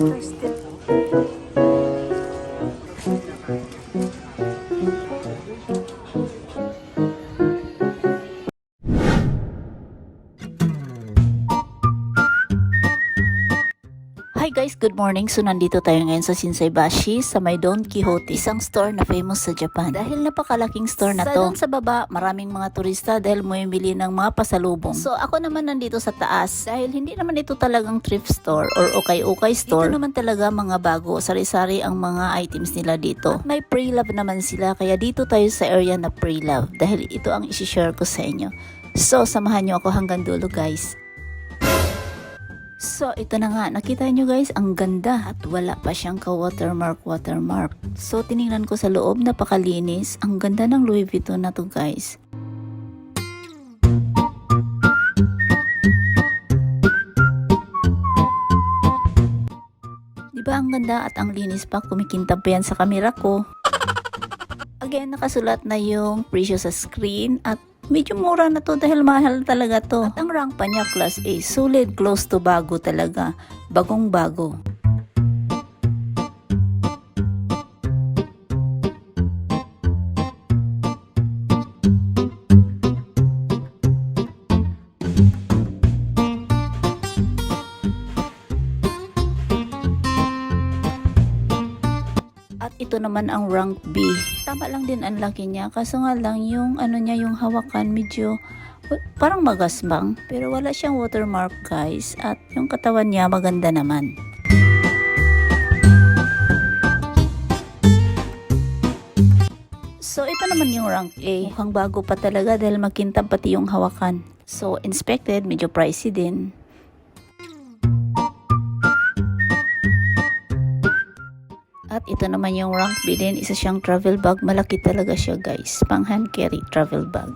Thirsty. Hi guys, good morning. So nandito tayo ngayon sa Shinsaibashi sa may Don Quixote, isang store na famous sa Japan. Dahil napakalaking store na to. Sa baba, maraming mga turista dahil bumibili ng mga pasalubong. So ako naman nandito sa taas dahil hindi naman ito talagang thrift store or ukay-ukay store. Ito naman talaga mga bago, sari-sari ang mga items nila dito. At may pre-love naman sila kaya dito tayo sa area na pre-love dahil ito ang isi-share ko sa inyo. So samahan nyo ako hanggang dulo guys. So, ito na nga. Nakita nyo guys, ang ganda at wala pa siyang ka-watermark. So, tiningnan ko sa loob, napakalinis. Ang ganda ng Louis Vuitton na to guys. Diba ang ganda at ang linis pa? Kumikintab pa yan sa kamera ko. Again, nakasulat na yung presyo sa screen at medyo mura na to dahil mahal talaga to. At ang rank pa niya class A, solid, close to bago talaga. Bagong bago. At ito naman ang rank B. Tama lang din ang laki niya. Kaso nga lang yung ano niya, yung hawakan medyo parang magasbang. Pero wala siyang watermark guys. At yung katawan niya maganda naman. So ito naman yung rank A. Mukhang bago pa talaga dahil makintab pati yung hawakan. So inspected, medyo pricey din. At ito naman yung rank B din, isa siyang travel bag. Malaki talaga siya guys, pang hand carry travel bag.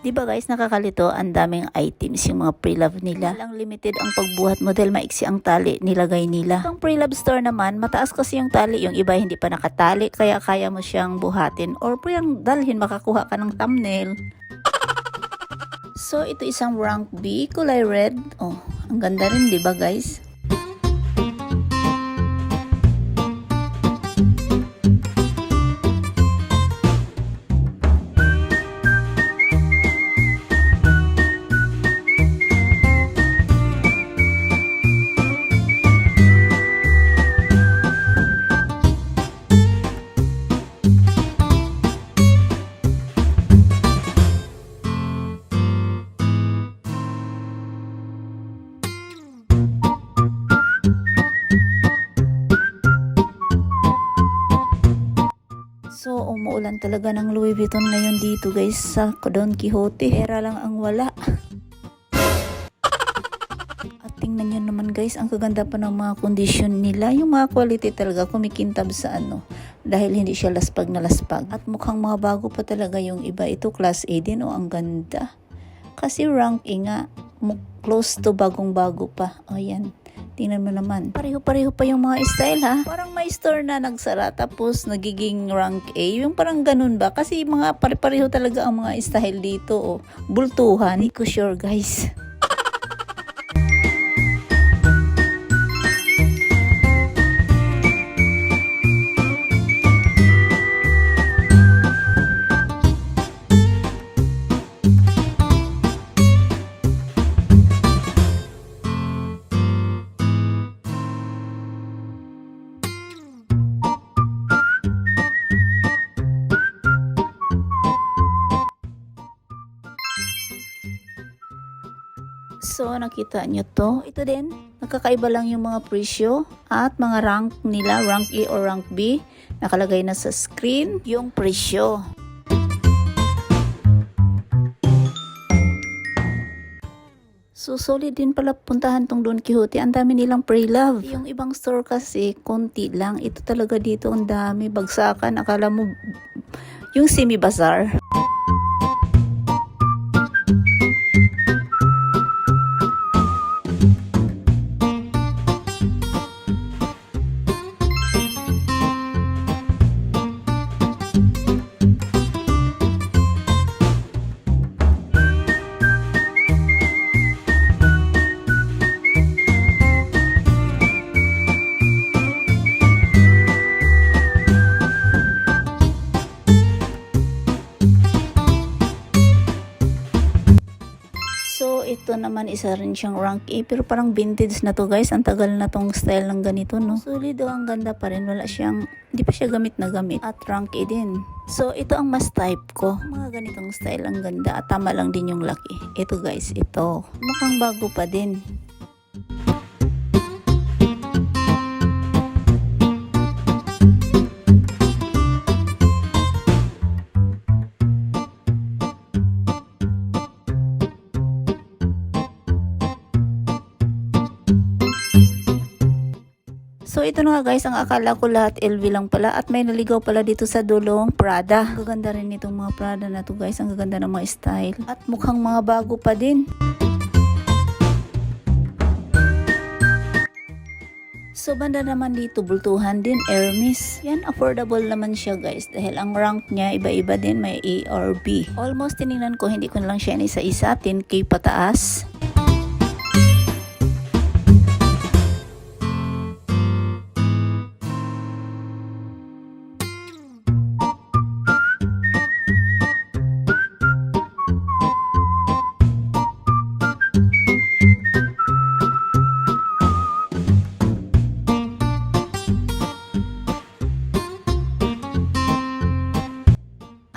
Diba guys, nakakalito, ang daming items yung mga pre-love nila. Lang limited ang pagbuhat mo dahil maiksi ang tali nilagay nila. Ang pre-love store naman, mataas kasi yung tali, yung iba hindi pa nakatali, kaya kaya mo siyang buhatin or pwedeng dalhin, makakuha ka ng thumbnail. So ito isang rank B, kulay red. Oh, ang ganda rin diba guys? So, umuulan talaga ng Louis Vuitton ngayon dito guys sa Don Quixote. Pera lang ang wala. At tingnan nyo naman guys, ang kaganda pa ng mga kondisyon nila. Yung mga quality talaga kumikintab sa ano. Dahil hindi siya laspag na laspag. At mukhang mga bago pa talaga yung iba. Ito class A din. Oh, ang ganda. Kasi rank A nga. Close to bagong bago pa. O yan. Tingnan mo naman. Pareho-pareho pa yung mga style ha. Parang may store na nagsara tapos nagiging rank A. Yung parang ganun ba? Kasi mga pare-pareho talaga ang mga style dito. Oh. Bultuhan. Hindi ko sure guys. So, nakita nyo to. Ito din, nakakaiba lang yung mga presyo at mga rank nila, rank A or rank B. Nakalagay na sa screen yung presyo. So, solid din pala puntahan tong Don Quixote. Ang dami nilang pre-love. Yung ibang store kasi, konti lang. Ito talaga dito, ang dami. Bagsakan. Akala mo, yung semi-bazaar. ito naman isa rin siyang rank A pero parang vintage na to guys. Ang tagal na tong style ng ganito no. Sulit daw, ang ganda pa rin. Hindi pa siya gamit na gamit. At rank A din. So ito ang mas type ko. Mga ganitong style ang ganda at tama lang din yung laki. Ito guys, ito. Mukhang bago pa din. So ito na nga guys, ang akala ko lahat LV lang pala at may naligaw pala dito sa dulong Prada. Ang gaganda rin itong mga Prada na to guys, ang gaganda ng mga style at mukhang mga bago pa din. So banda naman dito, bultuhan din, Hermes. Yan, affordable naman siya guys dahil ang rank niya iba-iba din, may A or B. Almost tinignan ko, hindi ko na lang siya isa-isa, 10K pataas.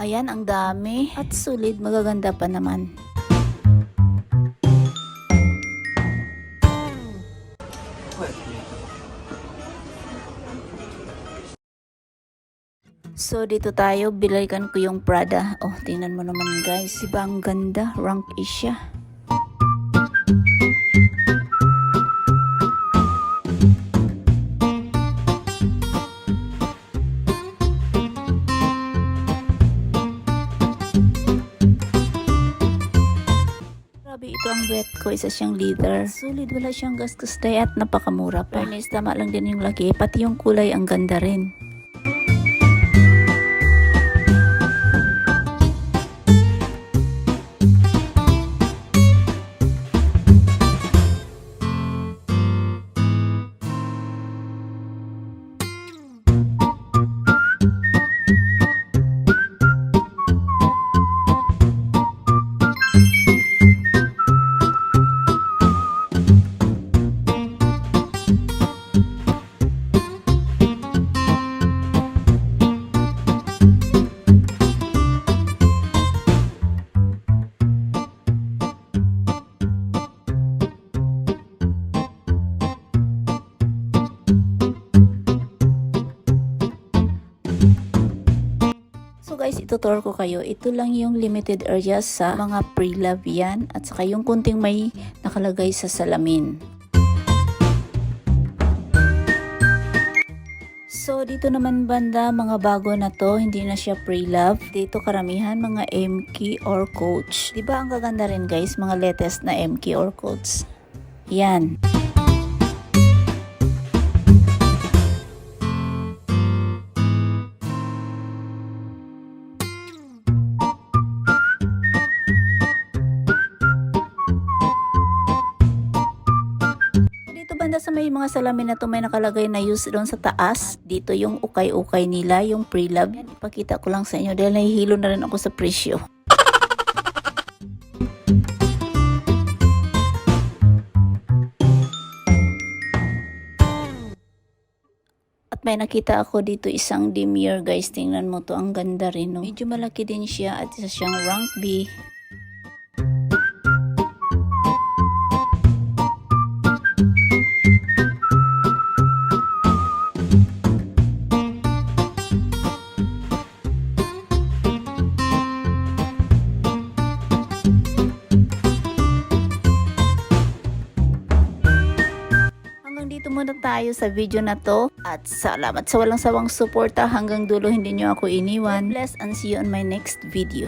Ayan, ang dami at sulit, magaganda pa naman. So dito tayo, bilalikan ko yung Prada. Oh, tingnan mo naman guys, diba ang ganda, rank A siya. Ito ang bet ko, isa siyang leather. Sulit, wala siyang gastos at napakamura pa. Fairness, tama lang din yung laki, pati yung kulay ang ganda rin. So guys, itutur ko kayo. Ito lang yung limited areas sa mga pre-love yan. At saka yung kunting may nakalagay sa salamin. So dito naman banda, mga bago na to, hindi na siya pre-love. Dito karamihan mga MK or Coach. Diba ang gaganda rin guys, mga latest na MK or Coach. Yan. Sa may mga salamin na to, may nakalagay na use doon sa taas. Dito yung ukay-ukay nila, yung pre-love. Ipakita ko lang sa inyo dahil nahihilo na rin ako sa presyo. At may nakita ako dito isang demure guys. Tingnan mo to, ang ganda rin. No? Medyo malaki din siya at isa siyang rank B. Dito muna tayo sa video na to at salamat sa walang sawang suporta hanggang dulo, hindi nyo ako iniwan. God bless and see you on my next video.